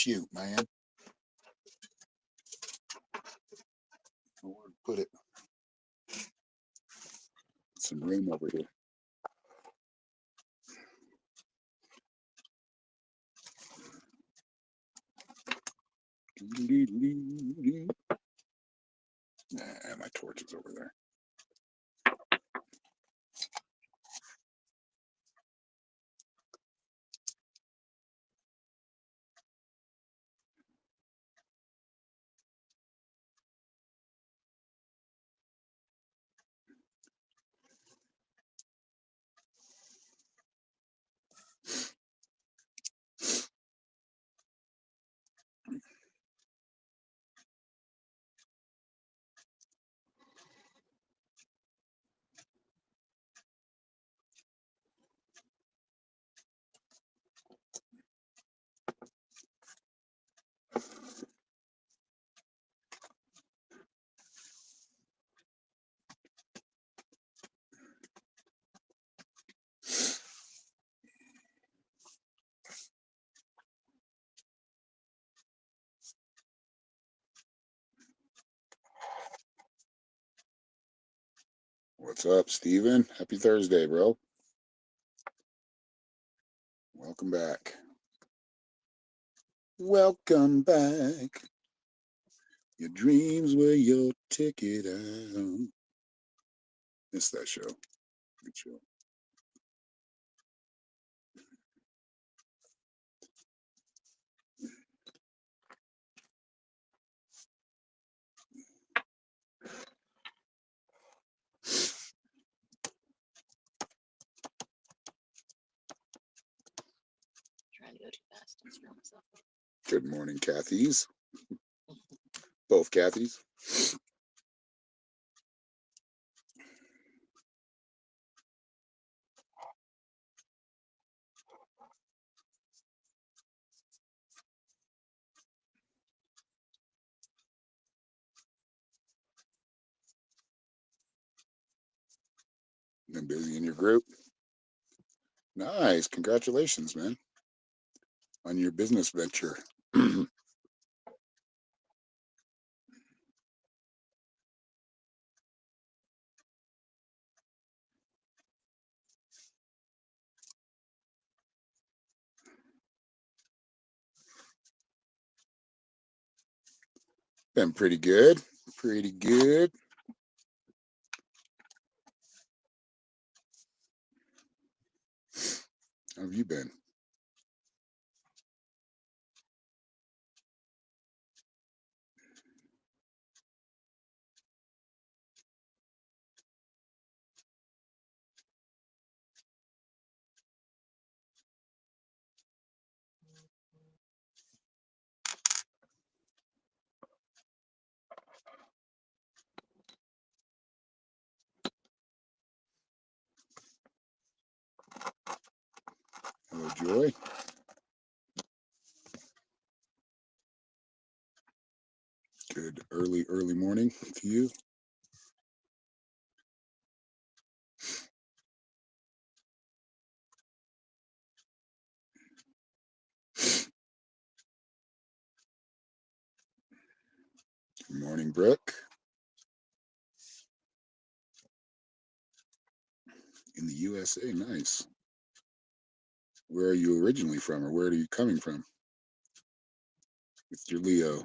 shoot, man. Where to put it? Some room over here. Nah, my torch is over there. What's up, Steven? Happy Thursday, bro. Welcome back. Welcome back. Your dreams were your ticket out. Missed that show. Good show. Trying to go too fast and screw myself up. Good morning, Kathy's. Both Kathy's. Been busy in your group? Nice. Congratulations, man, on your business venture. Been pretty good. Pretty good. How have you been? Hello, Joy. Good early morning to you. Good morning, Brooke. In the USA, nice. Where are you originally from, or where are you coming from with your Leo?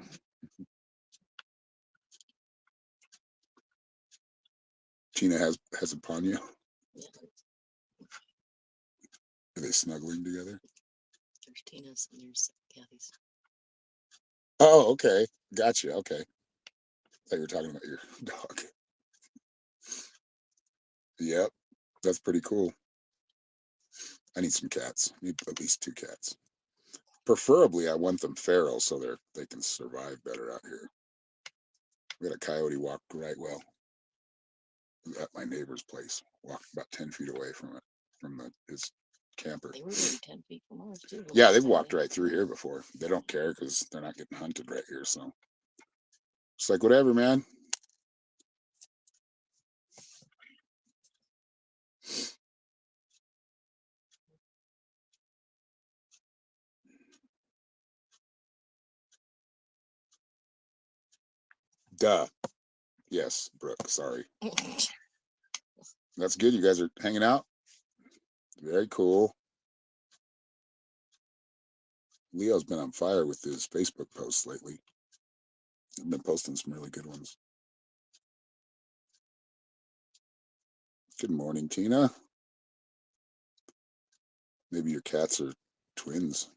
Tina has a Ponyo. Yeah, Are they snuggling together? there's Tina's and there's Kathy's. Oh, okay. Gotcha. Okay. I thought you were talking about your dog. Yep. That's pretty cool. I need some cats. I need at least 2 cats. Preferably, I want them feral so they can survive better out here. We got a coyote walk right well at my neighbor's place. Walked about 10 feet away from it, from his camper. They were maybe 10 feet from ours too. Yeah, they've walked right through here before. They don't care because they're not getting hunted right here. So it's like, whatever, man. Duh. Yes, Brooke. Sorry. That's good. You guys are hanging out. Very cool. Leo's been on fire with his Facebook posts lately. I've been posting some really good ones. Good morning, Tina. Maybe your cats are twins,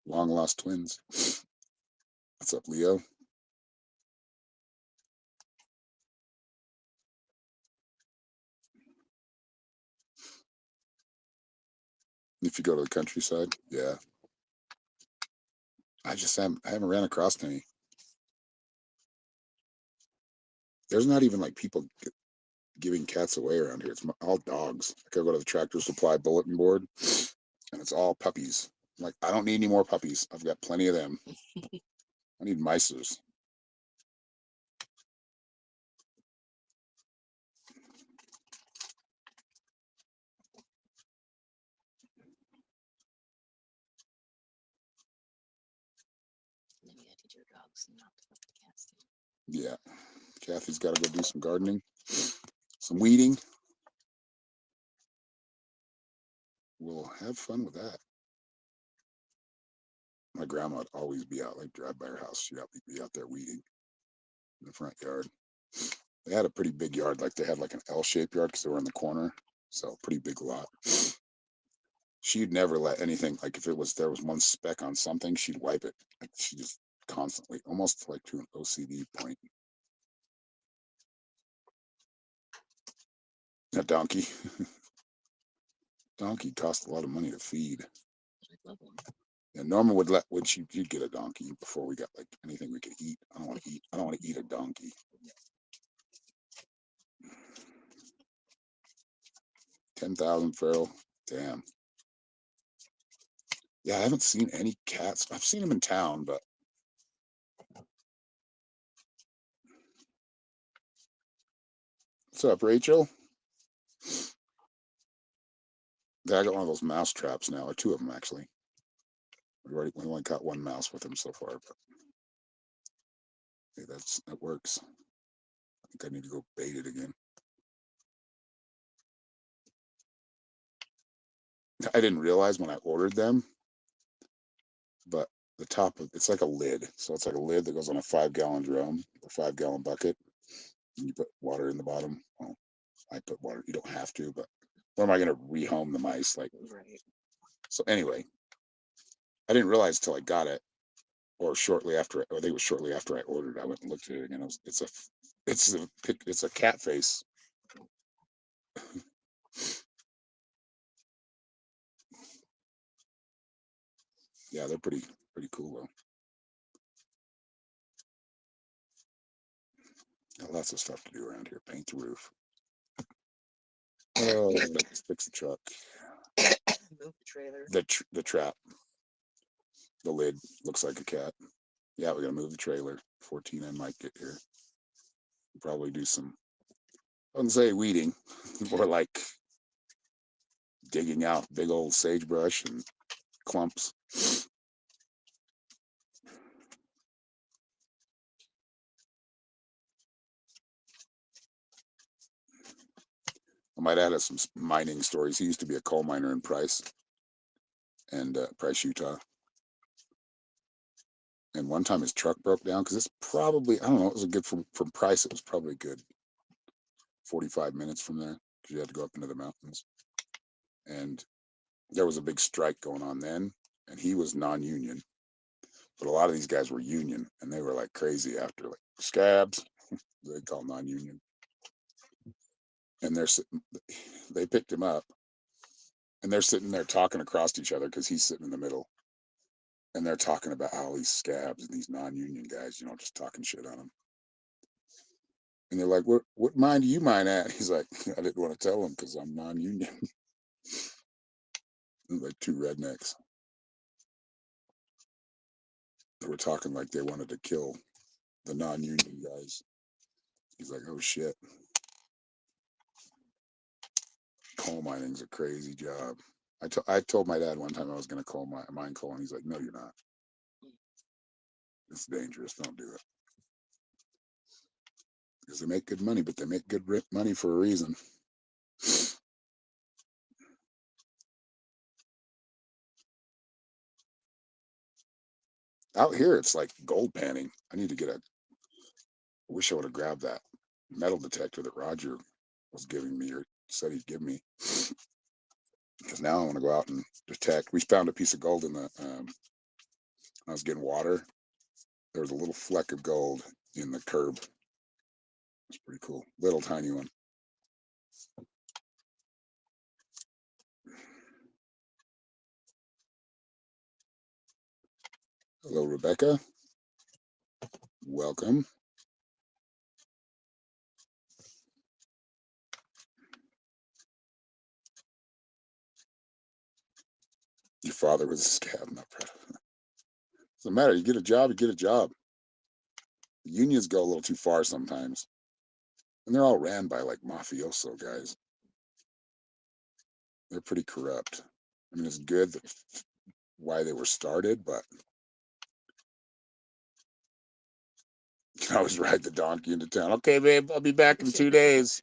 long lost twins. What's up, Leo? If you go to the countryside, yeah. I haven't ran across any. There's not even like people giving cats away around here. It's all dogs. Like I go to the Tractor Supply bulletin board, and it's all puppies. I'm like, I don't need any more puppies. I've got plenty of them. I need micers. Then you gotta teach your dogs not to put the cats in. Yeah. Kathy's got to go do some gardening, some weeding. We'll have fun with that. My grandma would always be out, like drive by her house. She'd be out there weeding in the front yard. They had a pretty big yard, like they had like an L-shaped yard because they were in the corner, so pretty big lot. She'd never let anything, like if there was one speck on something, she'd wipe it. Like she just constantly, almost like to an OCD point. A donkey. Donkey cost a lot of money to feed. I love them. And Norma you'd get a donkey before we got like anything we could eat. I don't want to eat a donkey. 10,000 feral. Damn. Yeah, I haven't seen any cats. I've seen them in town, but what's up, Rachel? Yeah, I got one of those mouse traps now, or two of them actually. We only caught one mouse with them so far, but hey, that works. I think I need to go bait it again. I didn't realize when I ordered them, but the top of it's like a lid, so it's like a lid that goes on a 5-gallon drum or 5-gallon bucket, and you put water in the bottom. Well, I put water. You don't have to, but where am I going to rehome the mice? Like, Right. So anyway, I didn't realize till I got it, or shortly after. I think it was shortly after I ordered. I went and looked at it again. It's a cat face. Yeah, they're pretty cool though. Got lots of stuff to do around here. Paint the roof. Oh, let's fix the truck. Move the trailer. The trap. The lid looks like a cat. Yeah, we gotta move the trailer. 14 I might get here. Probably do some. I wouldn't say weeding, more like digging out big old sagebrush and clumps. My dad has some mining stories. He used to be a coal miner in Price, Utah. And one time his truck broke down because it's probably, I don't know, it was a good from Price. It was probably a good 45 minutes from there because you had to go up into the mountains. And there was a big strike going on then, and he was non-union, but a lot of these guys were union, and they were like crazy after like scabs. They call non-union, and they picked him up, and they're sitting there talking across each other because he's sitting in the middle, and they're talking about how these scabs and these non-union guys, just talking shit on him. And they're like, "What mine do you mine at?" He's like, "I didn't want to tell them because I'm non-union." Like two rednecks. They were talking like they wanted to kill the non-union guys. He's like, "Oh shit, coal mining's a crazy job." I told my dad one time I was going to mine coal, and he's like, "No, you're not. It's dangerous. Don't do it." because they make good money, but they make good money for a reason. Out here, it's like gold panning. I need to get a. I wish I would have grabbed that metal detector that Roger was giving me or said he'd give me. Because now I want to go out and detect. We found a piece of gold in the. I was getting water. There was a little fleck of gold in the curb. It's pretty cool. Little tiny one. Hello, Rebecca. Welcome. Your father was a scab. Not proud of it. Doesn't matter. You get a job, you get a job. The unions go a little too far sometimes. And they're all ran by like mafioso guys. They're pretty corrupt. I mean, it's good that why they were started, but you can always ride the donkey into town. Okay, babe, I'll be back in 2 days.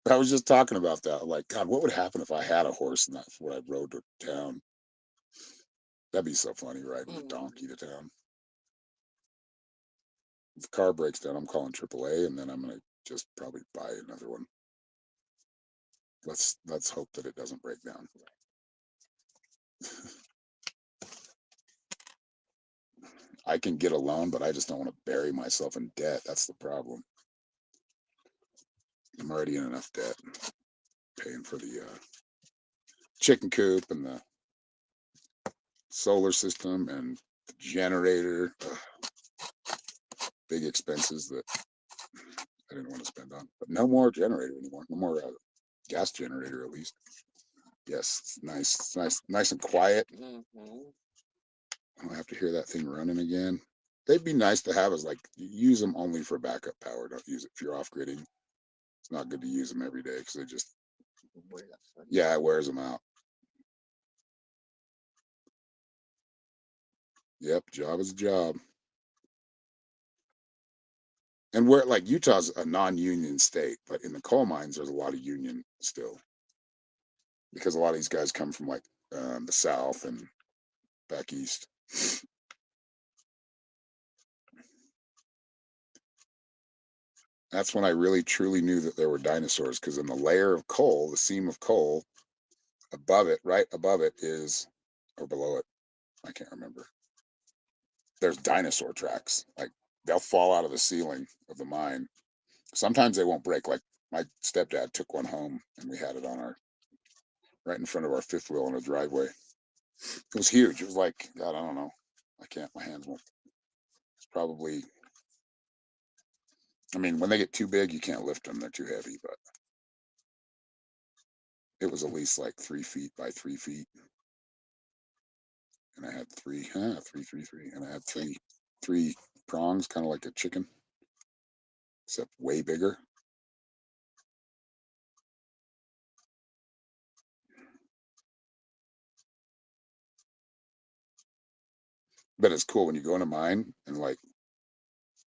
I was just talking about that. Like, God, what would happen if I had a horse and that's what I rode to town? That'd be so funny, riding a donkey to town. If the car breaks down, I'm calling AAA, and then I'm gonna just probably buy another one. Let's hope that it doesn't break down. I can get a loan, but I just don't want to bury myself in debt. That's the problem. I'm already in enough debt, paying for the chicken coop and the solar system and the generator. Big expenses that I didn't want to spend on. But no more generator anymore. No more gas generator, at least. Yes, it's nice. It's nice and quiet. I don't have to hear that thing running again. They'd be nice to have as like use them only for backup power. Don't use it if you're off gridding. It's not good to use them every day because they just it wears them out. Yep, job is a job. And where like Utah's a non-union state, but in the coal mines there's a lot of union still because a lot of these guys come from like the south and back east. That's when I really truly knew that there were dinosaurs because in the layer of coal, the seam of coal, above it, right above it is, or below it, I can't remember. There's dinosaur tracks. Like they'll fall out of the ceiling of the mine. Sometimes they won't break. Like my stepdad took one home and we had it on our right in front of our fifth wheel in a driveway. It was huge. It was like, God, I don't know. I can't, my hands won't. It's probably, I mean, when they get too big, you can't lift them. They're too heavy, but it was at least like 3 feet by 3 feet. And I had three, and I had three prongs, kind of like a chicken, except way bigger. But it's cool when you go into mine and like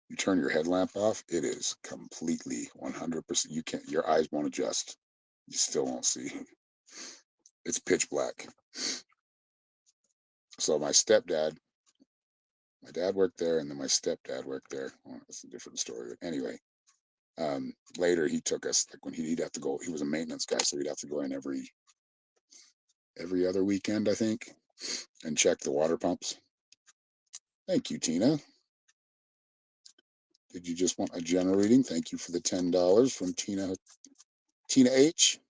you turn your headlamp off, it is completely 100%. You can't, your eyes won't adjust. You still won't see. It's pitch black. So my dad worked there, and then my stepdad worked there. Well, that's a different story. But anyway, later he took us like when he'd have to go. He was a maintenance guy, so he'd have to go in every other weekend, I think, and check the water pumps. Thank you, Tina. Did you just want a general reading? Thank you for the $10 from Tina H.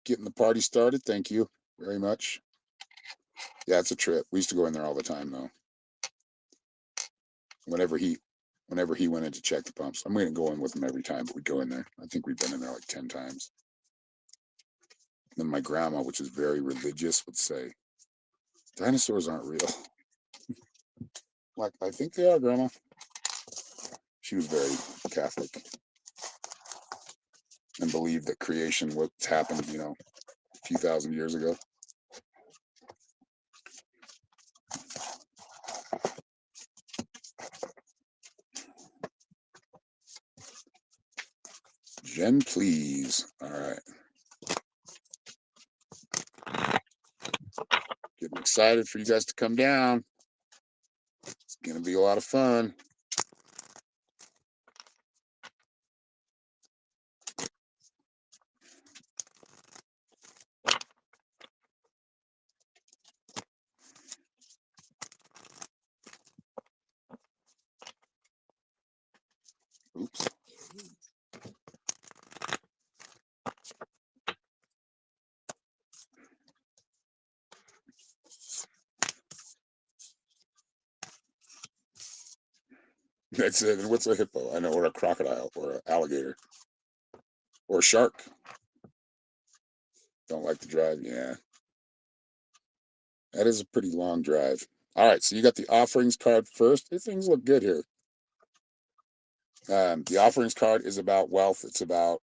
Getting the party started. Thank you very much. Yeah, it's a trip. We used to go in there all the time though. Whenever he went in to check the pumps. I'm gonna go in with him every time, but we'd go in there. I think we've been in there like 10 times. Then my grandma, which is very religious, would say, dinosaurs aren't real. Like, I think they are, Grandma. She was very Catholic and believed that creation what's happened, a few thousand years ago. Jen, please. All right. Getting excited for you guys to come down. It's going to be a lot of fun. Oops. That's it. And what's a hippo? I know, or a crocodile, or an alligator, or a shark. Don't like to drive. Yeah. That is a pretty long drive. All right. So you got the offerings card first. Things look good here. The offerings card is about wealth. It's about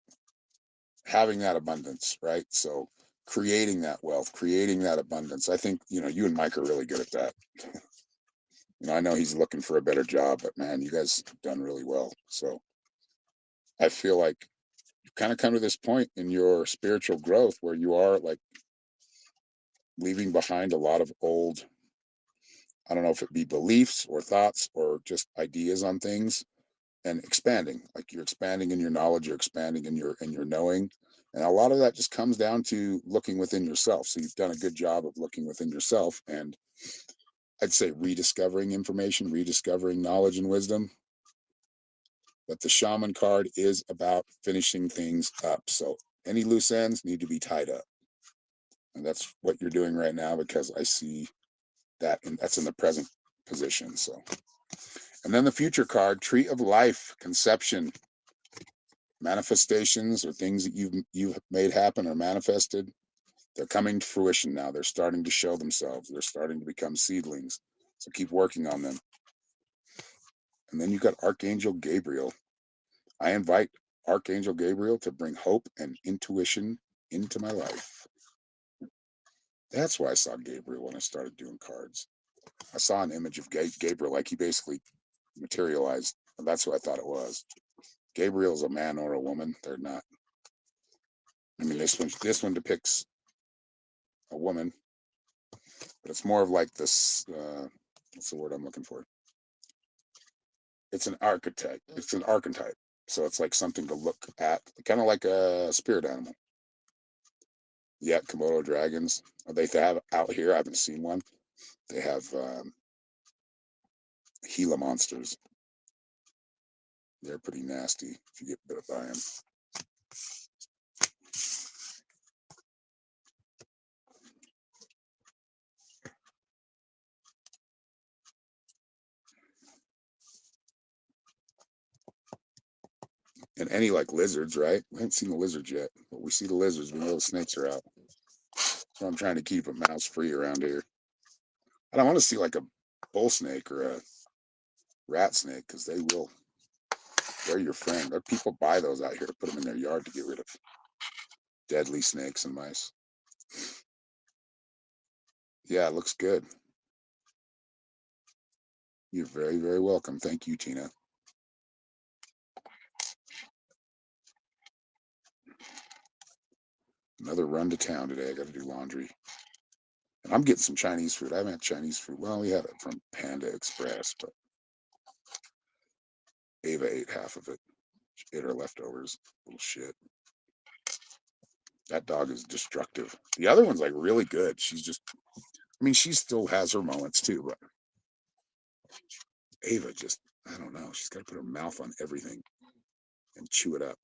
having that abundance, right? So creating that wealth, creating that abundance. I think, you and Mike are really good at that. I know he's looking for a better job, but man, you guys have done really well. So I feel like you've kind of come to this point in your spiritual growth where you are like leaving behind a lot of old, I don't know if it be beliefs or thoughts or just ideas on things, and expanding. Like you're expanding in your knowledge, you're expanding in your knowing. And a lot of that just comes down to looking within yourself. So you've done a good job of looking within yourself, and I'd say rediscovering information, rediscovering knowledge and wisdom. But the shaman card is about finishing things up. So any loose ends need to be tied up. And that's what you're doing right now, because I see that, and that's in the present position. So, and then the future card, tree of life, conception, manifestations, or things that you've made happen or manifested. They're coming to fruition now. They're starting to show themselves. They're starting to become seedlings. So keep working on them. And then you've got Archangel Gabriel. I invite Archangel Gabriel to bring hope and intuition into my life. That's why I saw Gabriel when I started doing cards. I saw an image of Gabriel, like he basically materialized. And that's who I thought it was. Gabriel's a man or a woman. They're not. I mean, this one depicts a woman, but it's more of like this. What's the word I'm looking for? It's an archetype. It's an archetype. So it's like something to look at, kind of like a spirit animal. Yeah, Komodo dragons. They have out here. I haven't seen one. They have Gila monsters. They're pretty nasty if you get bit by them. And any like lizards, right? We haven't seen the lizards yet, but we see the lizards. We know the snakes are out. So I'm trying to keep them mouse free around here. I don't want to see like a bull snake or a rat snake, because they're your friend. People buy those out here to put them in their yard to get rid of deadly snakes and mice. Yeah, it looks good. You're very, very welcome. Thank you, Tina. Another run to town today. I got to do laundry. And I'm getting some Chinese food. I haven't had Chinese food. Well, we had it from Panda Express, but Ava ate half of it. She ate her leftovers. Little shit. That dog is destructive. The other one's like really good. I mean, she still has her moments too, but Ava just, I don't know. She's got to put her mouth on everything and chew it up.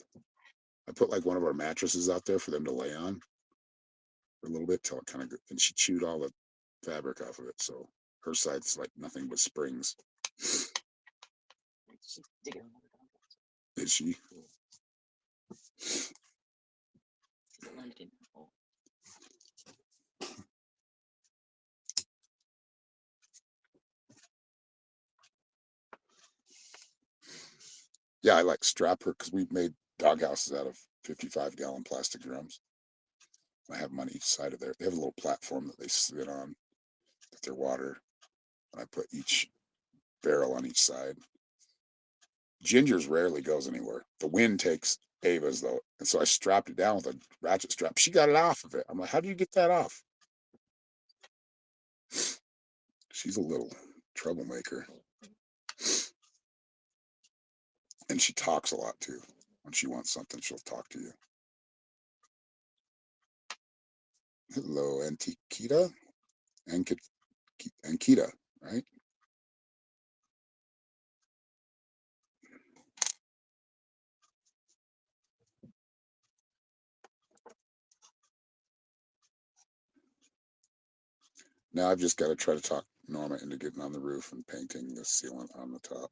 I put like one of our mattresses out there for them to lay on for a little bit till it kind of, and she chewed all the fabric off of it. So her side's like nothing but springs. She's digging on the dog. Is she? The one that didn't fall. Yeah, I like strap her because we've made dog houses out of 55-gallon plastic drums. I have them on each side of there. They have a little platform that they sit on with their water. And I put each barrel on each side. Ginger's rarely goes anywhere. The wind takes Ava's though, and so I strapped it down with a ratchet strap. She got it off of it. I'm like, how do you get that off? She's a little troublemaker, and she talks a lot too. When she wants something, she'll talk to you. Hello, Antiquita, Ankita, right? Now I've just got to try to talk Norma into getting on the roof and painting the sealant on the top.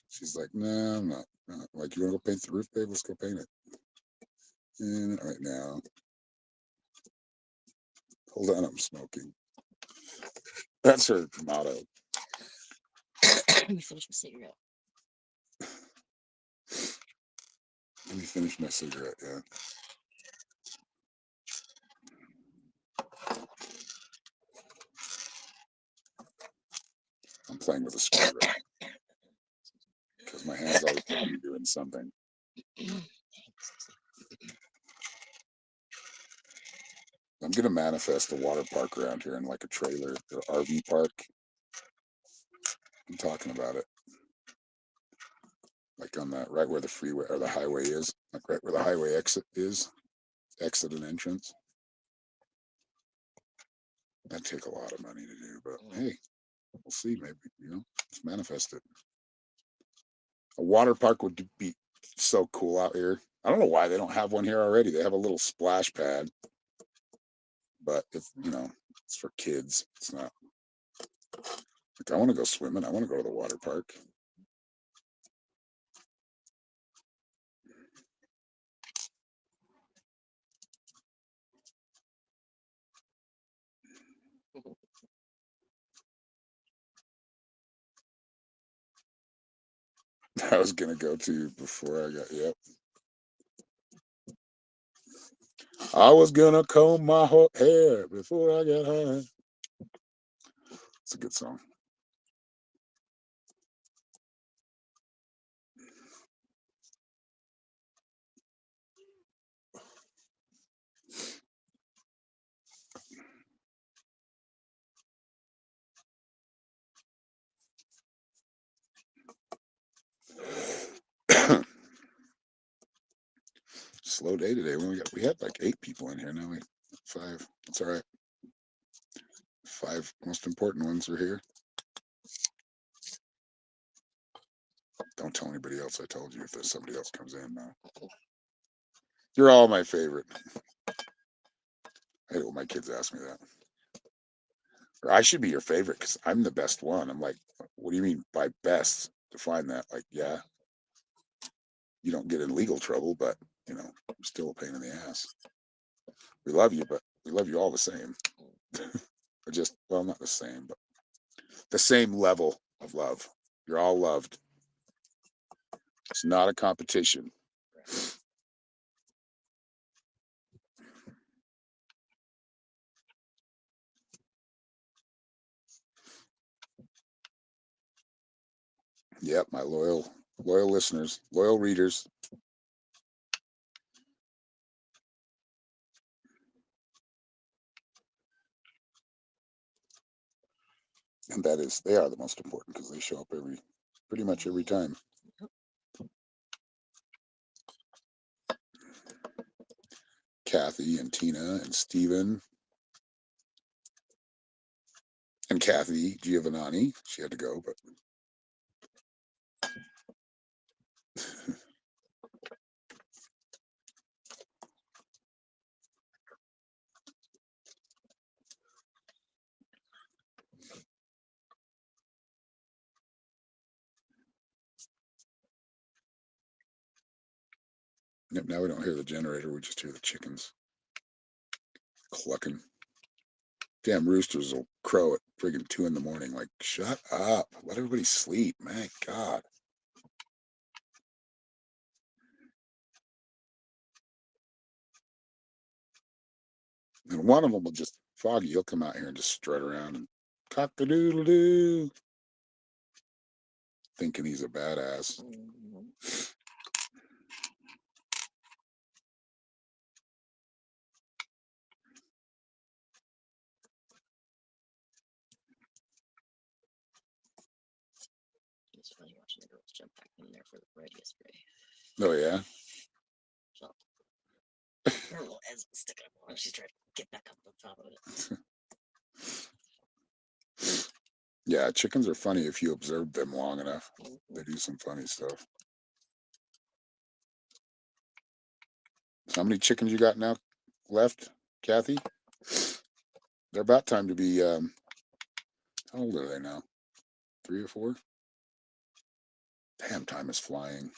She's like, no, I'm not. Like, you want to go paint the roof, babe? Let's go paint it. Right now. Hold on, I'm smoking. That's her motto. Let me finish my cigarette. Let me finish my cigarette, yeah. I'm playing with a screwdriver because my hand's always doing something. I'm gonna manifest a water park around here in like a trailer or RV park. I'm talking about it, like on that right where the freeway or the highway is, like right where the highway exit is, exit and entrance. That'd take a lot of money to do, but hey, we'll see. Maybe let's manifest it. A water park would be so cool out here. I don't know why they don't have one here already. They have a little splash pad, but it's it's for kids. It's not like I want to go swimming. I want to go to the water park. I was gonna go to before I got I was gonna comb my hair before I got high. It's a good song. Slow day today. When we had like 8 people in here. Now we 5. That's all right. 5 most important ones are here. Don't tell anybody else I told you if there's somebody else comes in now. You're all my favorite. I hate when my kids ask me that. Or I should be your favorite because I'm the best one. I'm like, what do you mean by best? Define that. Like, yeah, you don't get in legal trouble, but you're still a pain in the ass. We love you, but we love you all the same. Or just, well, not the same, but the same level of love. You're all loved. It's not a competition. Yep, my loyal listeners, loyal readers. And they are the most important because they show up pretty much every time. Kathy and Tina and Steven and Kathy Giovanni. She had to go, but yep, now we don't hear the generator. We just hear the chickens clucking. Damn roosters will crow at friggin' 2 in the morning. Like, shut up. Let everybody sleep. My God. And one of them will just, Foggy, he'll come out here and just strut around and cock-a-doodle-doo, thinking he's a badass. funny watching the girls jump back in there for the radio spray. Oh yeah. So her little head's sticking up on. She's trying to get back up on top of it. Yeah, chickens are funny if you observe them long enough. They do some funny stuff. So how many chickens you got now left, Kathy? They're about time to be. How old are they now? 3 or 4? Damn, time is flying.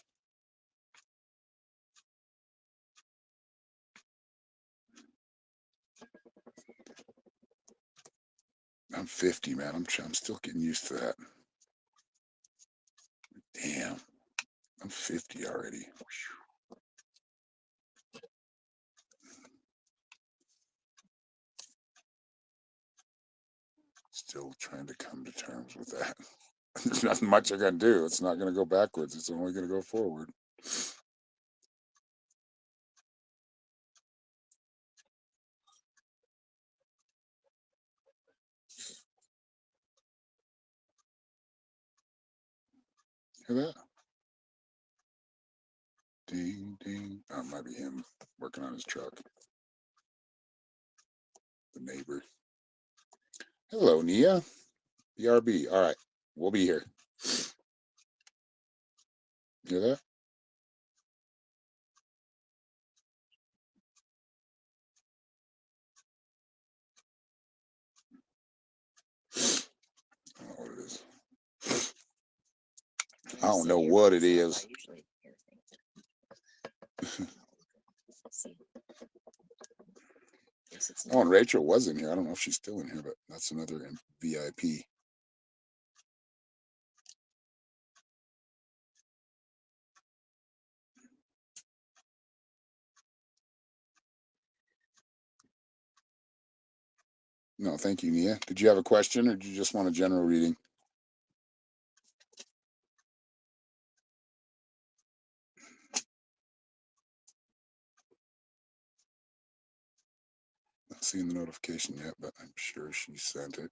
I'm 50, man. I'm still getting used to that. Damn, I'm 50 already. Whew. Still trying to come to terms with that. There's nothing much I can do. It's not going to go backwards. It's only going to go forward. Hear that? Ding, ding. Oh, it might be him working on his truck. The neighbor. Hello, Nia. BRB. All right. We'll be here. Hear that? I don't know what it is. I don't know what it is. Oh, and Rachel was in here. I don't know if she's still in here, but that's another VIP. No, thank you, Nia. Did you have a question, or did you just want a general reading? Not seeing the notification yet, but I'm sure she sent it.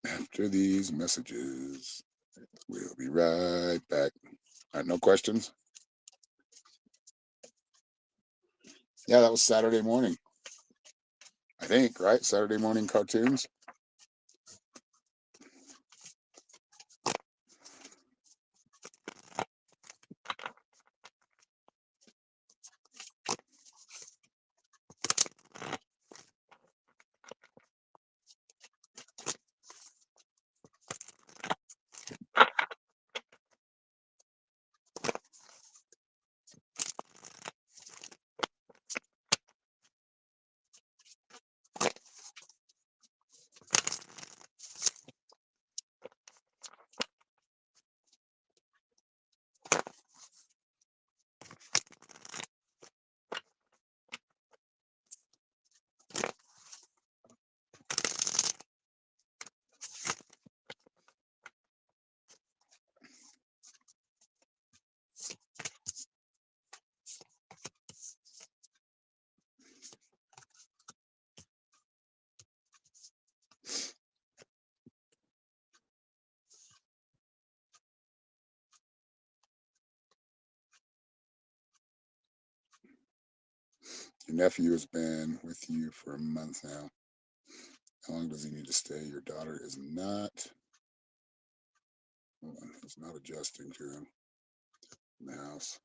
After these messages, we'll be right back. All right, no questions? Yeah, that was Saturday morning. I think, right? Saturday morning cartoons. Your nephew has been with you for a month now. How long does he need to stay? Your daughter is not. Hold on, he's not adjusting to him in the house.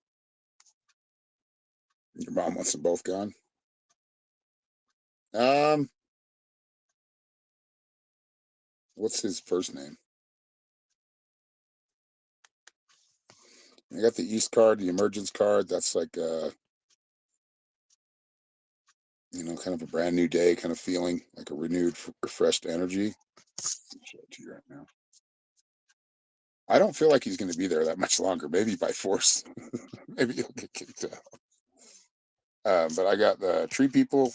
Your mom wants them both gone. What's his first name? I got the East card, the emergence card. That's like kind of a brand new day kind of feeling, like a renewed, refreshed energy. I'll show it to you right now. I don't feel like he's going to be there that much longer. Maybe by force. Maybe he'll get kicked out. But I got the tree people,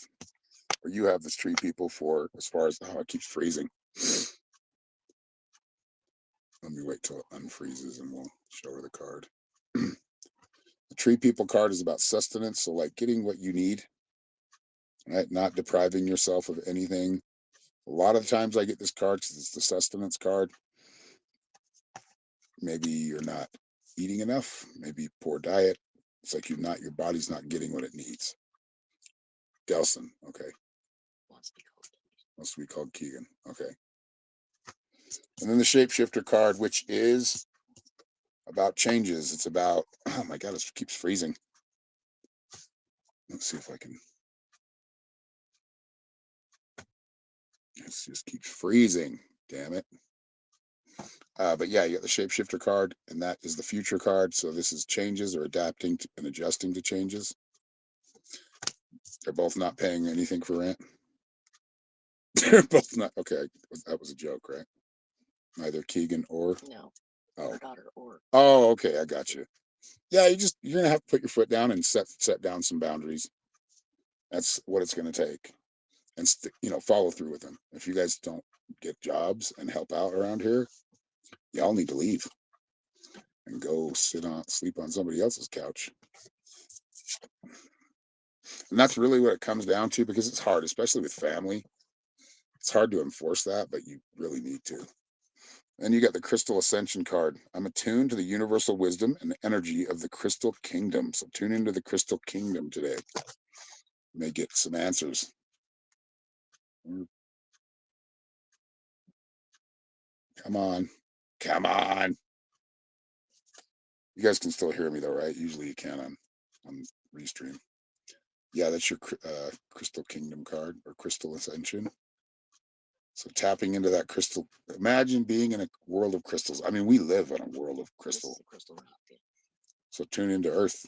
or you have this tree people for as far as it keeps freezing. Let me wait till it unfreezes and we'll show her the card. The Tree People card is about sustenance, so like getting what you need, right? Not depriving yourself of anything. A lot of the times I get this card because it's the sustenance card. Maybe you're not eating enough, maybe poor diet. It's like your body's not getting what it needs. Gelson, okay. Wants to be called Keegan. Okay. And then the shapeshifter card, which is about changes. It's about, oh my god, it keeps freezing. Let's see if I can. It just keeps freezing. Damn it. But yeah, you got the shapeshifter card, and that is the future card. So this is changes or adapting to, and adjusting to changes. They're both not paying anything for rent. They're both not. Okay, that was a joke, right? Neither Keegan or. No. Oh. Daughter or. Oh, okay, I got you. Yeah, you're gonna have to put your foot down and set down some boundaries. That's what it's gonna take, and follow through with them. If you guys don't get jobs and help out around here, y'all need to leave and go sleep on somebody else's couch. And that's really what it comes down to, because it's hard, especially with family. It's hard to enforce that, but you really need to. Then you got the Crystal Ascension card. I'm attuned to the universal wisdom and energy of the Crystal Kingdom. So tune into the Crystal Kingdom today. You may get some answers. Come on. Come on. You guys can still hear me though, right? Usually you can on Restream. Yeah, that's your Crystal Kingdom card, or Crystal Ascension. So tapping into that crystal. Imagine being in a world of crystals. I mean, we live in a world of crystal. So tune into Earth.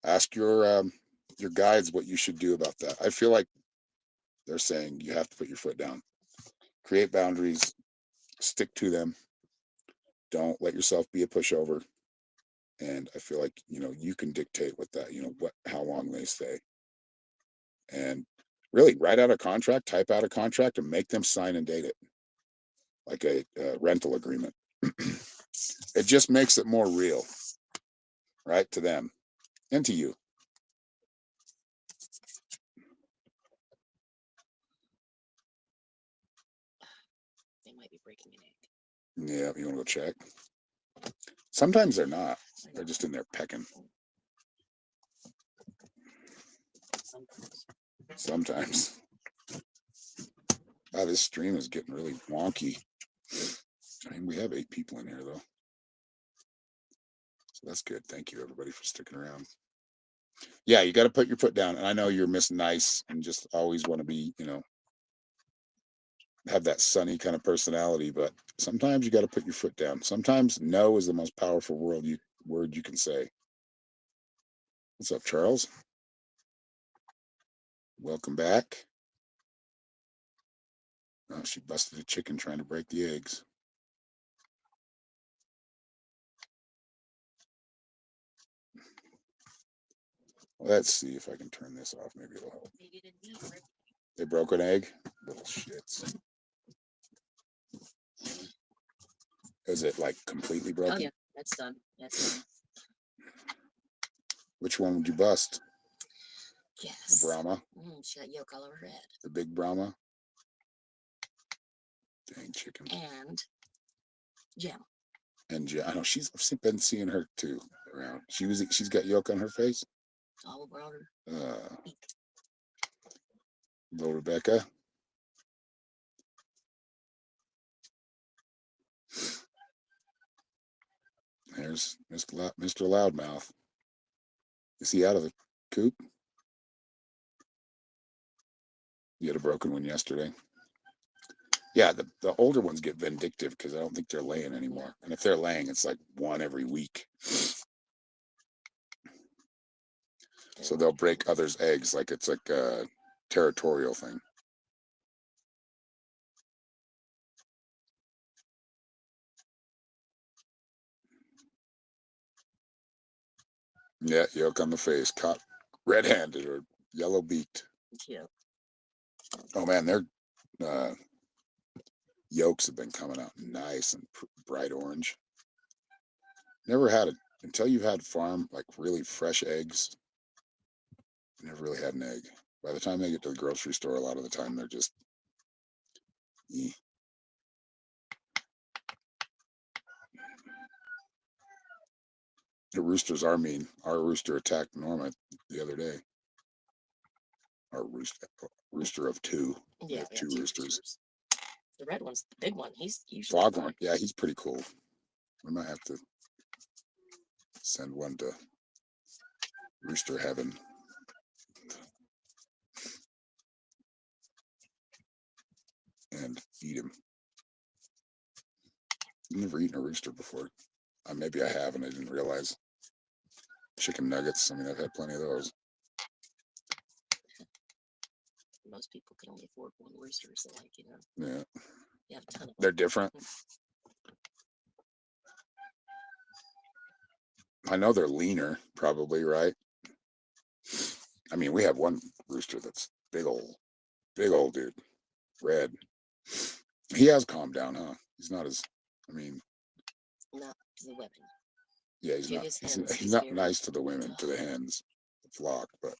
Ask your guides what you should do about that. I feel like they're saying you have to put your foot down, create boundaries, stick to them. Don't let yourself be a pushover. And I feel like you can dictate with that. How long they stay. And really write out a contract, type out a contract, and make them sign and date it like a rental agreement. It just makes it more real, right, to them and to you. They might be breaking an egg. Yeah, you want to go check? Sometimes they're not. They're just in there pecking. Sometimes. This stream is getting really wonky. I mean, we have 8 people in here, though. So that's good. Thank you, everybody, for sticking around. Yeah, you got to put your foot down. And I know you're Miss Nice and just always want to be, have that sunny kind of personality, but sometimes you got to put your foot down. Sometimes no is the most powerful word you can say. What's up, Charles? Welcome back. Oh, she busted a chicken trying to break the eggs. Let's see if I can turn this off. Maybe it'll help. They broke an egg? Little shits. Is it like completely broken? Oh yeah, that's done. That's done. Which one would you bust? Yes. The Brahma? She got yolk all over her head. The big Brahma? Dang chicken. And Jam. And I know I've been seeing her too around. She's got yolk on her face. All about her. Little Rebecca. There's Mr. Loudmouth. Is he out of the coop? You had a broken one yesterday. Yeah, the older ones get vindictive because I don't think they're laying anymore. And if they're laying, it's like one every week. So they'll break others' eggs like it's like a territorial thing. Yeah, yolk on the face, caught red-handed or yellow-beaked. Yeah. Oh man, their yolks have been coming out nice and bright orange. Never had until you've had farm like really fresh eggs, you never really had an egg. By the time they get to the grocery store, a lot of the time they're just eh. The roosters are mean. Our rooster attacked Norma the other day. Our rooster of two. We Yeah, have we have two two roosters. roosters. The red one's the big one. He's usually Foghorn, yeah, he's pretty cool. We might have to send one to Rooster Heaven. And eat him. I've never eaten a rooster before. Maybe I have and I didn't realize. Chicken nuggets, I mean, I've had plenty of those. Most people can only afford one rooster, so like, Yeah. you have a ton of them. They're different. I know they're leaner, probably, right? I mean, we have one rooster that's big old dude, red. He has calmed down, huh? He's not as, I mean, Not the women. yeah, he's To not. his hens, He's not very, nice to the women, to the hens, the flock, but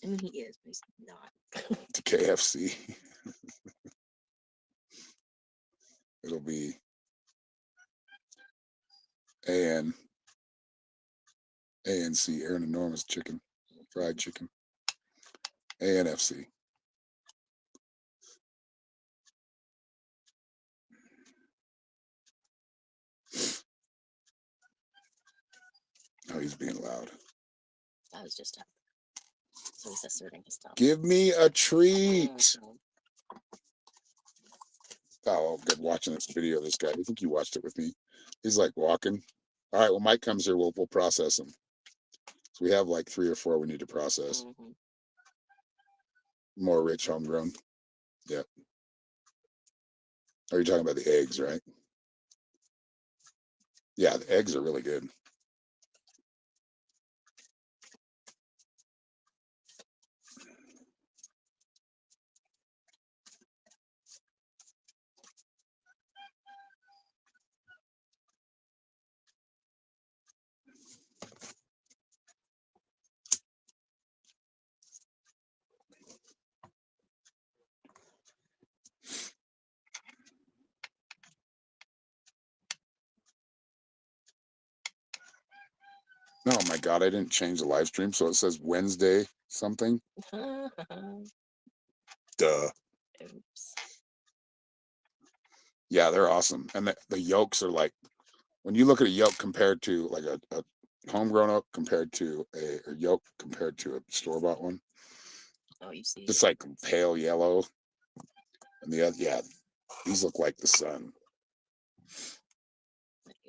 I mean, he is, but he's not. to KFC, it'll be ANC, Aaron and Norma's chicken, fried chicken, ANFC. Oh, he's being loud. I was just up. So he's asserting his stuff. Give me a treat. Oh, good watching this video of this guy. I think you watched it with me. He's like walking. All right, when Mike comes here, we'll process them. So we have like 3 or 4 we need to process. Mm-hmm. More rich homegrown. Yep. Are you talking about the eggs, right? Yeah, the eggs are really good. Oh my God, I didn't change the live stream, so it says Wednesday something. Duh. Oops. Yeah, they're awesome. And the yolks are like, when you look at a yolk compared to like a homegrown oak compared to a yolk compared to a store-bought one. Oh, you see. It's like pale yellow. And the other, yeah, these look like the sun.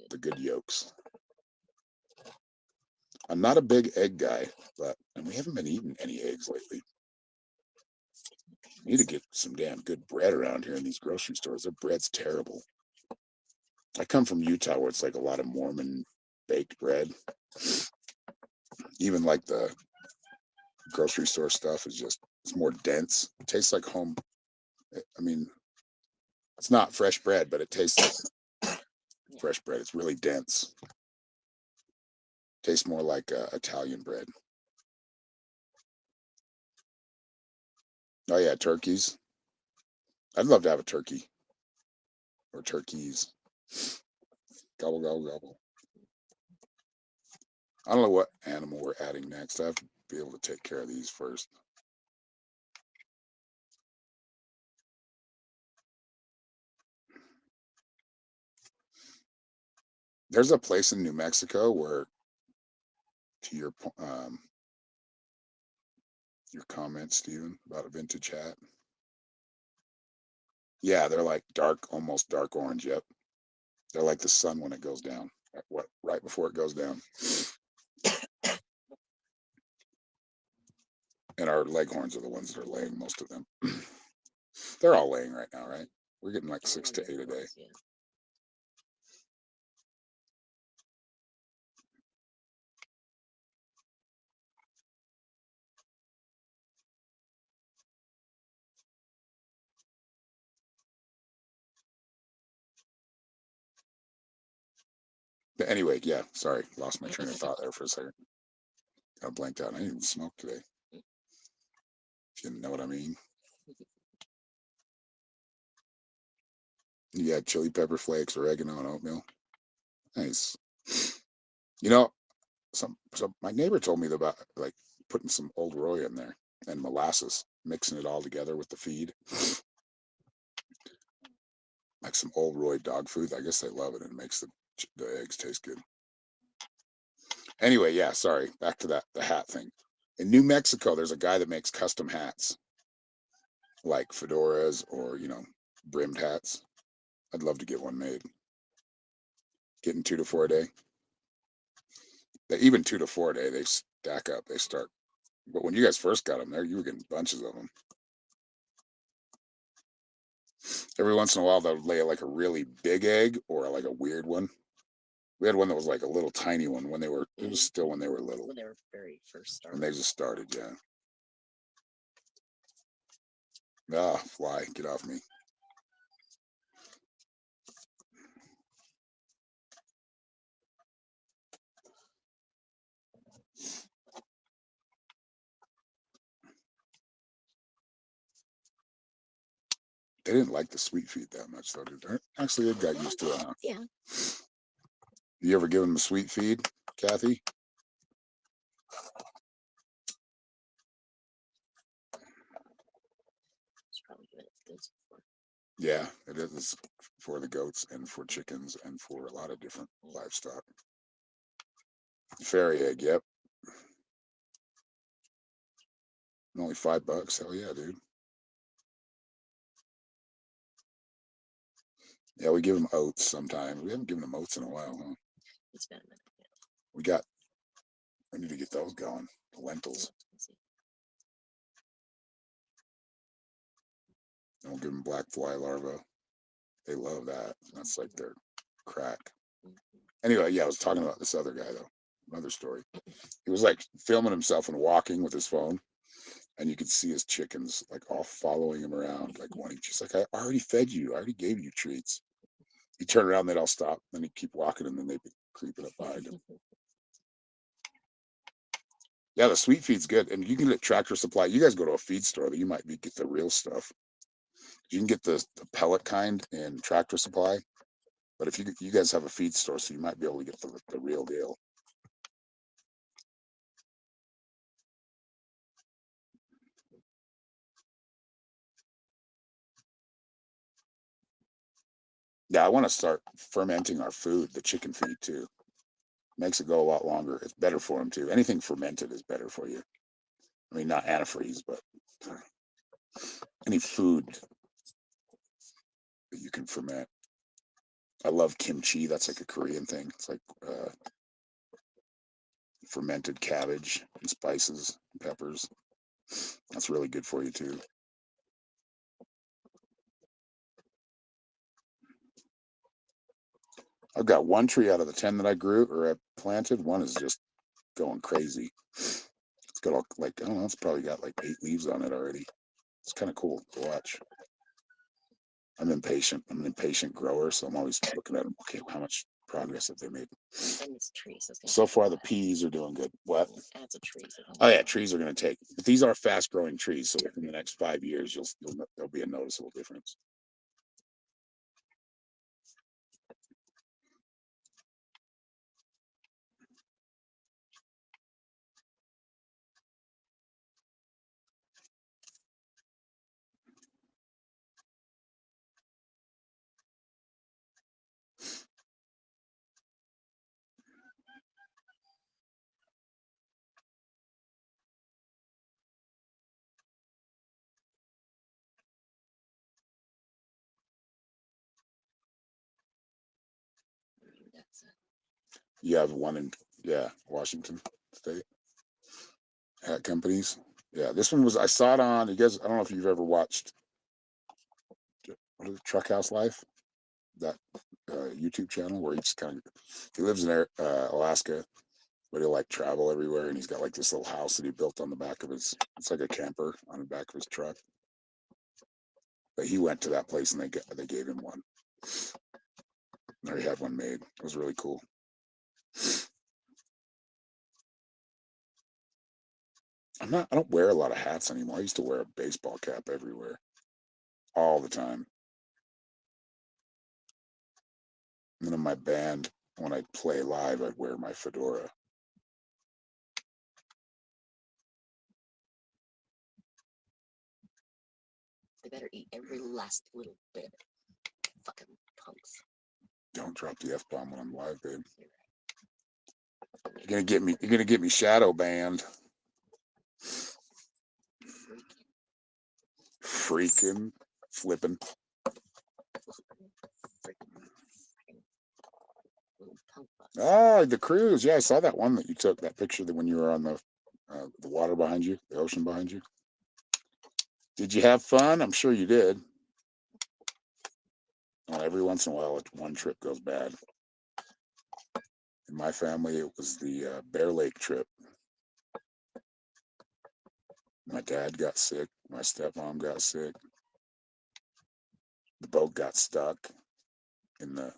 The good yolks. I'm not a big egg guy, and we haven't been eating any eggs lately. We need to get some damn good bread around here in these grocery stores. Their bread's terrible. I come from Utah where it's like a lot of Mormon baked bread. Even like the grocery store stuff is just, it's more dense. It tastes like home. I mean, it's not fresh bread, but it tastes like fresh bread. It's really dense. Tastes more like Italian bread. Oh yeah, turkeys. I'd love to have a turkey. Or turkeys. Gobble, gobble, gobble. I don't know what animal we're adding next. I have to be able to take care of these first. There's a place in New Mexico where, to your comment, Steven, about a vintage hat. Yeah, they're like dark, almost dark orange. Yep, they're like the sun when it goes down. Right before it goes down. And our leghorns are the ones that are laying, most of them. They're all laying right now, right? We're getting like 6 to 8 a day. Yeah. But anyway, yeah, sorry, lost my train of thought there for a second. Got blanked out. I didn't even smoke today. If you know what I mean. You got chili pepper flakes, oregano, and oatmeal. Nice. You know, some my neighbor told me about like putting some old Roy in there and molasses, mixing it all together with the feed, like some old Roy dog food. I guess they love it and it makes the eggs taste good. Anyway, yeah, sorry. Back to the hat thing. In New Mexico, there's a guy that makes custom hats, like fedoras or brimmed hats. I'd love to get one made. Getting 2 to 4 a day. Even 2 to 4 a day, they stack up. They start. But when you guys first got them there, you were getting bunches of them. Every once in a while, they'll lay like a really big egg or like a weird one. We had one that was like a little tiny one when they were. It was still when they were little. When they were very first When started. they just started, yeah. Ah, fly, get off me. They didn't like the sweet feed that much, though, did they? Actually, they got used to it, huh? Yeah. You ever given them a sweet feed, Kathy? It's probably good at goods before. Yeah, it is for the goats and for chickens and for a lot of different livestock. Fairy egg, yep. Only $5. Hell yeah, dude. Yeah, we give them oats sometimes. We haven't given them oats in a while, huh? It's been a minute. We need to get those going. The lentils. And we'll give them black fly larvae. They love that. That's like their crack. Anyway, yeah, I was talking about this other guy though. Another story. He was like filming himself and walking with his phone, and you could see his chickens like all following him around, like wanting. She's like, "I already fed you. I already gave you treats." He'd turn around, they'd all stop, then he'd keep walking, and then they'd be creeping up behind him. Yeah, the sweet feed's good, and you can get Tractor Supply. You guys go to a feed store, you might get the real stuff. You can get the pellet kind in Tractor Supply, but if you guys have a feed store, so you might be able to get the real deal. Yeah, I want to start fermenting our food, the chicken feed too. Makes it go a lot longer. It's better for them too. Anything fermented is better for you. I mean, not antifreeze, but any food that you can ferment. I love kimchi. That's like a Korean thing. It's like fermented cabbage and spices and peppers. That's really good for you too. I've got one tree out of the 10 that I grew or I planted. One is just going crazy. It's got all like, I don't know, it's probably got like 8 leaves on it already. It's kind of cool to watch. I'm impatient. I'm an impatient grower, so I'm always looking at them. Okay, how much progress have they made? And it's trees. So far, the peas are doing good. What? Adds a trees. Oh yeah, trees are going to take. But these are fast-growing trees, so in the next 5 years, there'll be a noticeable difference. You have one in Washington State hat companies. Yeah, this one was I saw it on. You guys, I don't know if you've ever watched what is it, Truck House Life, that YouTube channel where he lives in Alaska, but he'll like travel everywhere, and he's got like this little house that he built on the back of his. It's like a camper on the back of his truck. But he went to that place and they gave him one. Or he had one made. It was really cool. I don't wear a lot of hats anymore. I used to wear a baseball cap everywhere, all the time. And then in my band, when I'd play live, I'd wear my fedora. They better eat every last little bit. Fucking punks. Don't drop the F bomb when I'm live, babe. You're You're gonna get me. You're gonna get me shadow banned. Freaking flipping. little punk butts. Ah, the cruise. Yeah, I saw that one that you took. That picture that when you were on the water behind you, the ocean behind you. Did you have fun? I'm sure you did. Well, every once in a while, one trip goes bad. In my family, it was the Bear Lake trip. My dad got sick. My stepmom got sick. The boat got stuck the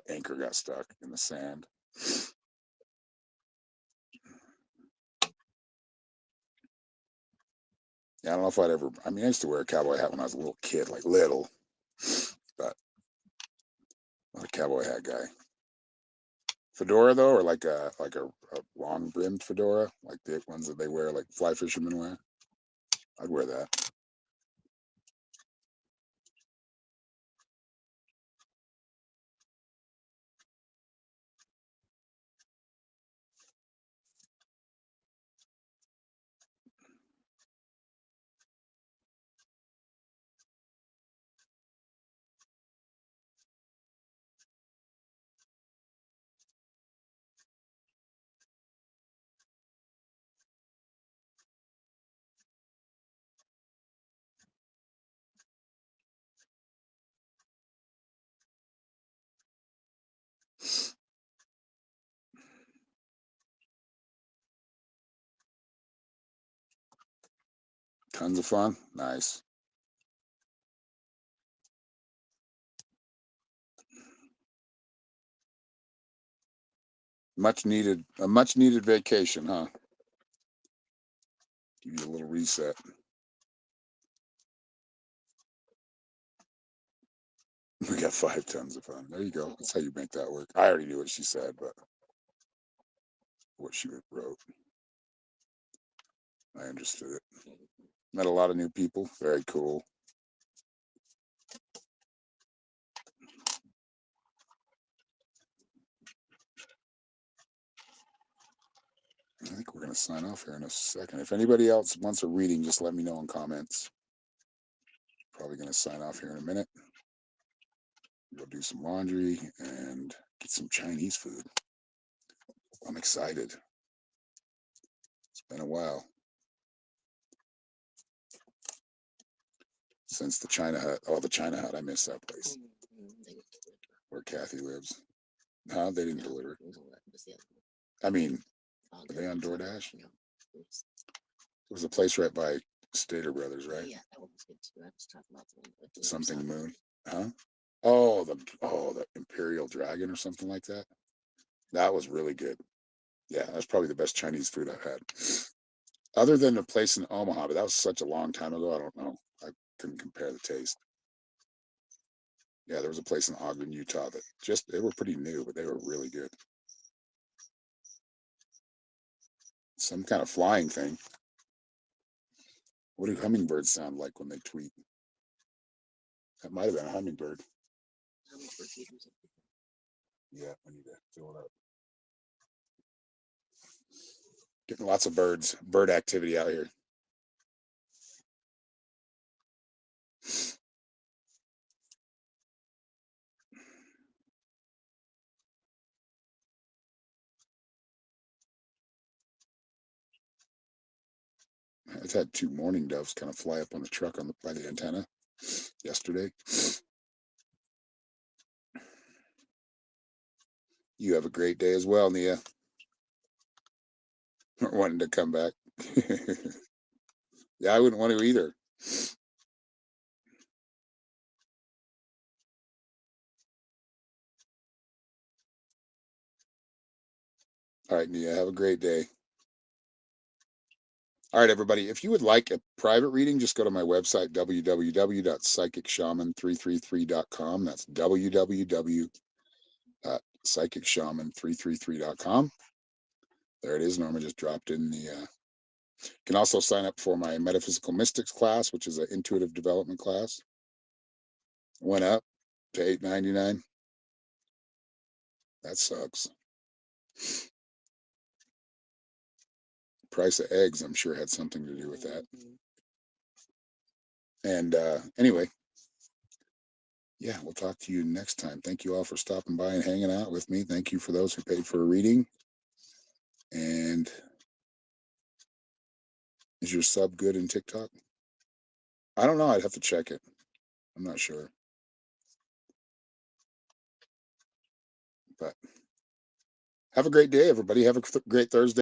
anchor got stuck in the sand. Yeah, I don't know if I'd ever. I mean, I used to wear a cowboy hat when I was a little kid, like little, but not a cowboy hat guy. Fedora though, or like a long brimmed fedora, like the ones that they wear, like fly fishermen wear. I'd wear that. Tons of fun. Nice. A much needed vacation, huh? Give you a little reset. We got 5 tons of fun. There you go. That's how you make that work. I already knew what she said, but what she wrote, I understood it. Met a lot of new people. Very cool. I think we're going to sign off here in a second. If anybody else wants a reading, just let me know in comments. Probably going to sign off here in a minute. Go do some laundry and get some Chinese food. I'm excited. It's been a while since the China Hut. Oh, the China Hut. I miss that place where Kathy lives. Huh? They didn't deliver. I mean, are they on DoorDash? There was a place right by Stater Brothers, right? Yeah, that one was good too. I was talking about the one with Something Moon. Huh? Oh, the Imperial Dragon or something like that. That was really good. Yeah, that's probably the best Chinese food I've had. Other than a place in Omaha, but that was such a long time ago. I don't know. I couldn't compare the taste. Yeah, there was a place in Ogden, Utah that they were pretty new, but they were really good. Some kind of flying thing. What do hummingbirds sound like when they tweet? That might have been a hummingbird. Yeah, I need to fill it up. Getting lots of bird activity out here. I've had 2 mourning doves kind of fly up on the truck by the antenna yesterday. You have a great day as well, Nia. Wanting to come back. Yeah, I wouldn't want to either. All right, Nia, have a great day. All right, everybody. If you would like a private reading, just go to my website, www.psychicshaman333.com. That's www.psychicshaman333.com. There it is. Norma just dropped in the. You can also sign up for my Metaphysical Mystics class, which is an intuitive development class. Went up to $8.99. That sucks. Price of eggs, I'm sure, had something to do with that. And anyway, yeah, we'll talk to you next time. Thank you all for stopping by and hanging out with me. Thank you for those who paid for a reading. And is your sub good in TikTok? I don't know. I'd have to check it. I'm not sure. But have a great day, everybody. Have a great Thursday.